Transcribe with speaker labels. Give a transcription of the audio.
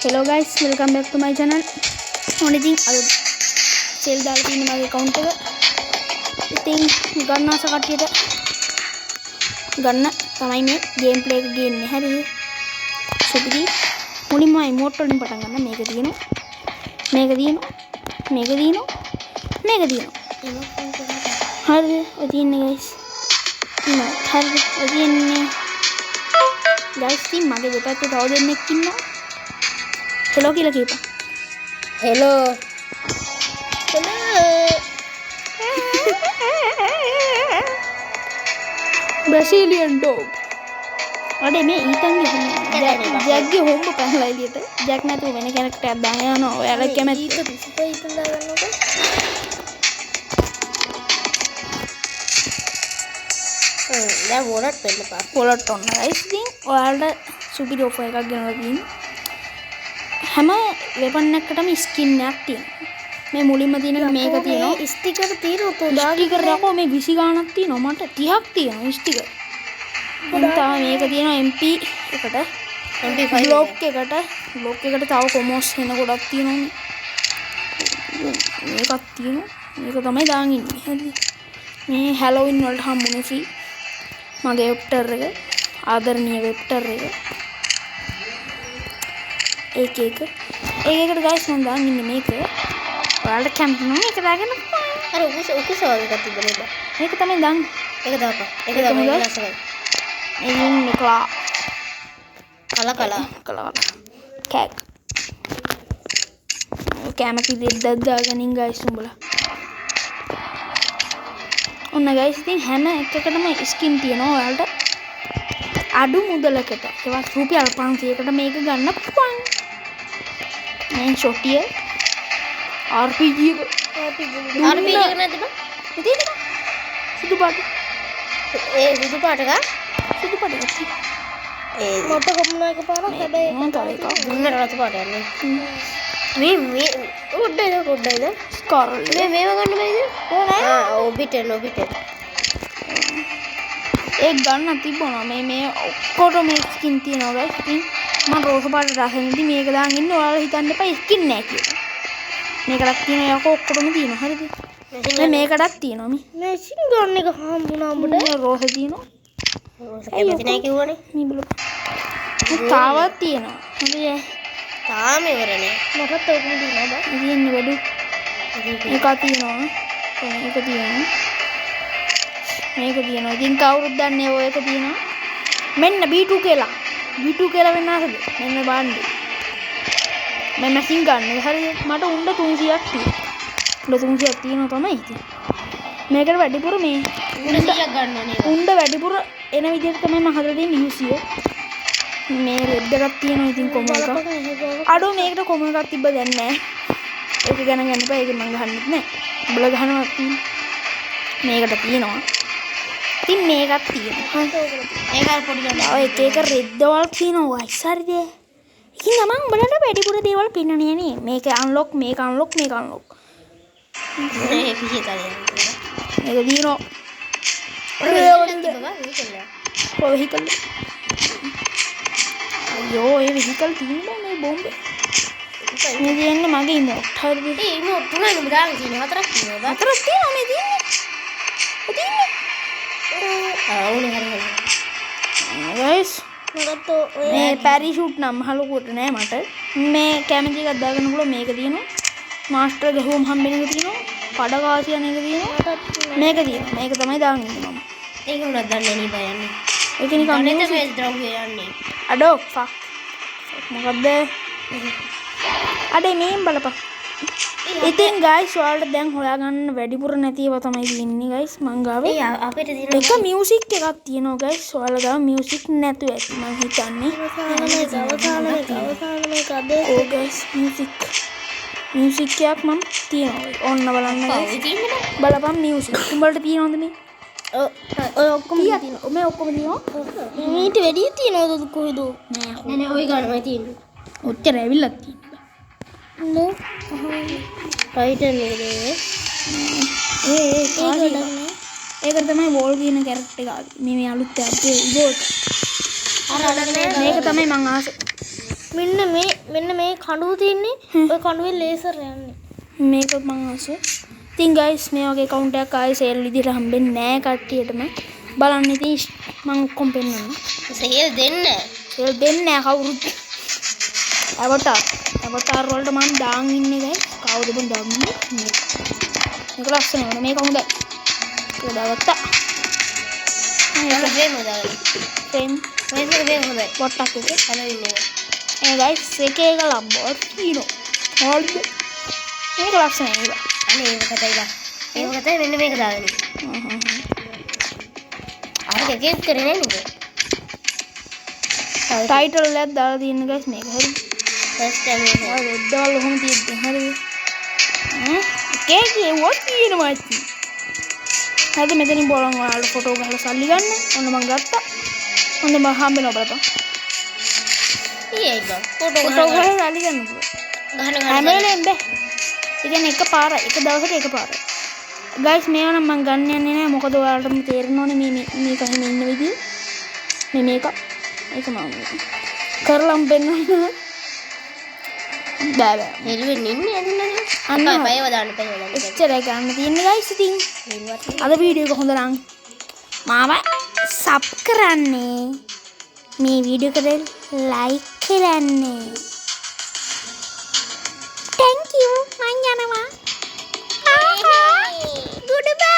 Speaker 1: Hello guys, welcome back to my channel. Only අද සෙල් දාලා තියෙන මගේ account එක. ඉතින් ගන්න ආස කට්ටියට ගන්න තමයි මේ game play එක ගේන්නේ. හරිද? සුපිරි. මුලින්ම emote වලින් පටන් ගන්න. මේක තියෙනවා. මේක තියෙනවා. මේක තියෙනවා. මේක තියෙනවා. හරිද? ඔය තියෙන්නේ guys. හරිද? ඔය තියෙන්නේ guys ඉතින් මගේ දෙපැත්තේ තව දෙන්නෙක් ඉන්නවා. Hello කියලා කියපන්.
Speaker 2: Hello.
Speaker 1: Brazilian dog. අඩේ මේ ඊතන්ගේ ජැක්ගේ හොම්බ පැනලා එළියට. ජැක් නැතුව වෙන කෙනෙක්ට දාන්න යනවා. ඔයාලා කැමති
Speaker 2: ඊතන් දාගන්නකො. දැන් වොලට් වෙන්න පා.
Speaker 1: වොලට් ඔන්න guys ඉතින් ඔයාලට සුපිරි ඔෆර් එකක් ගෙනලා තියෙනවා. හැම වෙපන් එකකටම ස්කින් එකක් තියෙනවා. මේ මුලින්ම තියෙන එක මේක තියෙනවා.
Speaker 2: ස්ටිකර් තියෙනවා තෝ
Speaker 1: ස්ටිකර් එකෝ මේ 20 ගාණක් තියෙනවා. මට 30ක් තියෙනවා ස්ටිකර්. තව මේක තියෙනවා MP එකට.
Speaker 2: MP5
Speaker 1: බ්ලොක් එකට තව කොමෝස් වෙන ගොඩක් තියෙනවා. මේකක් තියෙනවා. මේක තමයි දාන් ඉන්නේ. හරිද? මේ හැලෝවින් වලට හම්බුනේ ෆ්‍රී. මගේ වෙප්ටර් එක ආදරණීය වෙප්ටර් එක. ඒකට guys මම දාන් ඉන්නේ මේක. ඔයාලට කැමති නම් මේක දාගෙන
Speaker 2: අර උකුස වගේ එකක් තිබුණේ බා.
Speaker 1: මේක තමයි දාන්න.
Speaker 2: ඒක දාපන්. ඒක දාපන් ඉස්සරහ.
Speaker 1: එයින් කලා කෑක් කැමති දෙද්දක් දාගනින් guys උඹලා. ඔන්න guys ඉතින් හැම එකකටම ස්කින් තියෙනවා ඔයාලට අඩු මුදලකට. ඒවත් රුපියල් 500කට මේක ගන්න පුළුවන්. මේ ෂොටිය RPG එක
Speaker 2: නැතිද?
Speaker 1: ඉතින් සුදු පාට
Speaker 2: සුදු පාට එක මට කොම්නා එක පාරක් හැබැයි
Speaker 1: මම තව එකක්
Speaker 2: දුන්නට රතු පාට යන්නේ. මේ පොඩ්ඩයිද
Speaker 1: ස්කාරල්
Speaker 2: මේව ගන්න බෑද?
Speaker 1: නෑ
Speaker 2: ඔබිටෙන්
Speaker 1: ඒක ගන්න තිබුණා. මේ ඔක්කොටම මේ ස්කින් තියෙනවා guys. ඉතින් මම රෝස පාට රසෙන්දි මේක දාන් ඉන්නේ. ඔයාලා හිතන්න එපා ස්කින් නෑ කියලා. මේකටත් තියෙනවා යකෝ ඔක්කොටම තියෙනවා. හරිද? මේකටත් තියෙනවා
Speaker 2: මේ ස්කින් ගන්න එක හම්බුණා උඹට.
Speaker 1: රෝස තියෙනවා.
Speaker 2: රෝස කැමති නෑ කිව්වනේ.
Speaker 1: මේ බලන්න. තාවත් තියෙනවා. හරිද?
Speaker 2: තාම ඉවර නෑ. මටත් ඔක්කොම තියෙනවා බා.
Speaker 1: ඉතින් වැඩි එකක් තියෙනවා. මේක තියෙනවා. ඉතින් කවුරුත් දන්නේ ඔය එක තියෙනවා. මෙන්න B2 කියලා. B2 කියලා වෙන්න ආසද? මෙන්න බලන්න. මම මැෂින් ගන්න. හරිද? මට උණ්ඩ 300ක් තියෙනවා. උණ්ඩ 300ක් තියෙනවා තමයි ඉතින්. මේකට වැඩිපුර මේ
Speaker 2: උණ්ඩ 100ක් ගන්න ඕනේ.
Speaker 1: උණ්ඩ වැඩිපුර එන විදිහට තමයි මම හදලා දෙන්නේ UCO. මේ රෙඩ් එකක් තියෙනවා ඉතින් කොම එක. අඩෝ මේකට කොම එකක් තිබ්බ දැන් නෑ. ඒක ගණන් ගන්න එපා. ඒක මම ගහන්නෙත් නෑ. උඹලා ගහනවා තියෙන්නේ. මේකට තියෙනවා. ඉතින් මේකක් තියෙනවා.
Speaker 2: ඒක අර පොඩි ගන්න.
Speaker 1: ඔය එක රෙඩ් වල් තියෙනවා guys. හරිද? ඉතින් මම උඹලට වැඩිපුර දේවල් පෙන්නන්නේ නේ. මේක අන්ලොක් මේක අන්ලොක්.
Speaker 2: මේ පිහිටලා
Speaker 1: මේක දිනෝ. වෙහිකල්. අයියෝ ඒ වෙහිකල් තියෙනවා මේ බෝම්බ. මේ දෙන්නේ මගේ ඉමෝට්. හරිද?
Speaker 2: ඒ ඉමෝට් තුනයි නුඹ දාගෙන තියෙනවා. හතරක් තියෙනවා.
Speaker 1: හතරක් තියෙනවා මේ දෙන්නේ.
Speaker 2: හරි.
Speaker 1: guys
Speaker 2: මටත්
Speaker 1: මේ පැරිෂූට් නම් හලුකුවට නෑ මට. මේ කැමති එකක් දාගන්න පුළුවන්. මේක තියෙනවා. මාස්ටර් ගහුවම හම්බෙන එක තියෙනවා. පඩකාසි යන එක තියෙනවා. මේක තියෙනවා. මේක තමයි දාගෙන ඉන්නේ මම.
Speaker 2: ඒක උනත් දන්නේ නෑ බා යන්නේ.
Speaker 1: ඒක නිකන්
Speaker 2: කන්නේද මේ ද්‍රව්‍ය යන්නේ.
Speaker 1: අඩෝ ෆක්. මොකද්ද? අඩේ මේන් බලපන්. ඉතින් guys ඔයාලට දැන් හොයාගන්න වැඩිපුර නැති ඒවා තමයි තියෙන්නේ guys මං ගාවේ.
Speaker 2: ඒ අපිට තියෙන
Speaker 1: එක මියුසික් එකක් තියෙනවා guys. ඔයාලා ගාව මියුසික් නැතුව ඇති මං හිතන්නේ. ඕ guys මියුසික් එකක් මම තියෙනවා. ඔන්න බලන්න guys. බලපන් මියුසික්. උඹලට තියෙනවද මේ?
Speaker 2: ඔය ඔක්කොම තියෙනවා.
Speaker 1: මේ ඔක්කොම තියෙනවා.
Speaker 2: මීට වැඩි තියෙනවද කොහෙද? නෑ ඔය ගන්නමයි තියෙන්නේ.
Speaker 1: ඔච්චර ඇවිල්ලා තියෙනවා.
Speaker 2: නෝ ටයිටන් එකද
Speaker 1: ඒක තමයි වෝල් කියන කැරක්ටර් එක. මේ අලුත් අපේ ඉවෝල්ට්.
Speaker 2: අර අඩ
Speaker 1: මේක තමයි මං ආස
Speaker 2: මෙන්න මේ මෙන්න මේ කඩුව තියෙන්නේ ඔය කඩුවේ ලේසර් යන්නේ.
Speaker 1: මේක මං ආසේ. ඉතින් guys මේ වගේ account එකක් ආයේ සේල් විදිහට හම්බෙන්නේ නැහැ කට්ටියටම. බලන්න ඉතින් මං ඔක්කොම පෙන්නන්න.
Speaker 2: සේල් දෙන්න.
Speaker 1: සේල් දෙන්නේ නැහැ කවුරුත්. අවතාර වලට මං දාන් ඉන්නේ guys. කවුද බන් දාන්නේ? මේක ලස්සනයි වුණා. මේක හොඳයි. ඒක දාගත්තා.
Speaker 2: මේක ෆ්‍රේම් දාගන්න.
Speaker 1: ෆ්‍රේම්
Speaker 2: මේක ෆ්‍රේම් හොඳයි.
Speaker 1: වට්ටක් එකේ.
Speaker 2: හලවින් එක.
Speaker 1: guys එකේ එක ලම්බෝට් කීනෝ. හොල්ද. මේක ලස්සනයි ඒක.
Speaker 2: අනේ ඒක කතයිලා. ඒක කතයි මෙන්න මේක දාගන්න. අර දෙකේ කරේ නේද?
Speaker 1: ටයිටල් එකක් දාලා තියෙන guys මේක හරි.
Speaker 2: ෆස්ට් ටයිම් එක.
Speaker 1: ඔය රෙද්දවල කොහොම තියෙද්දි හරිද? කේකේ වොට් කියනවා ඉතින්. හරිද මෙතනින් බලන් ඔයාලට ෆොටෝ ගහලා සල්ලි ගන්න. ඔන්න මං ගත්තා. ඔන්න මම හම්බෙනවා බලපන්.
Speaker 2: ඊයේ බා
Speaker 1: ෆොටෝ ගහලා සල්ලි ගන්න පුළුවන්. හැම වෙලේම බෑ. ඒ කියන්නේ එක දවසට එකපාරයි. guys මේව නම් මං ගන්න යන්නේ නැහැ. මොකද ඔයාලටම තේරෙන්න ඕනේ මේ මේක එහෙම ඉන්න විදිය. මේක ඒක මම කරලම් බෙන්නන්න. බෑ.
Speaker 2: හෙළුවෙන් ඉන්නේ ඇදින්නද?
Speaker 1: අන්න
Speaker 2: පයව දාන්න.
Speaker 1: එච්චරයි ගන්න තියෙන්නේ guys ඉතින්. අද වීඩියෝ එක හොඳ නම් මාව සබ් කරන්නේ. මේ වීඩියෝ එකට ලයික් කරන්නේ. thank you මං යනවා. goodbye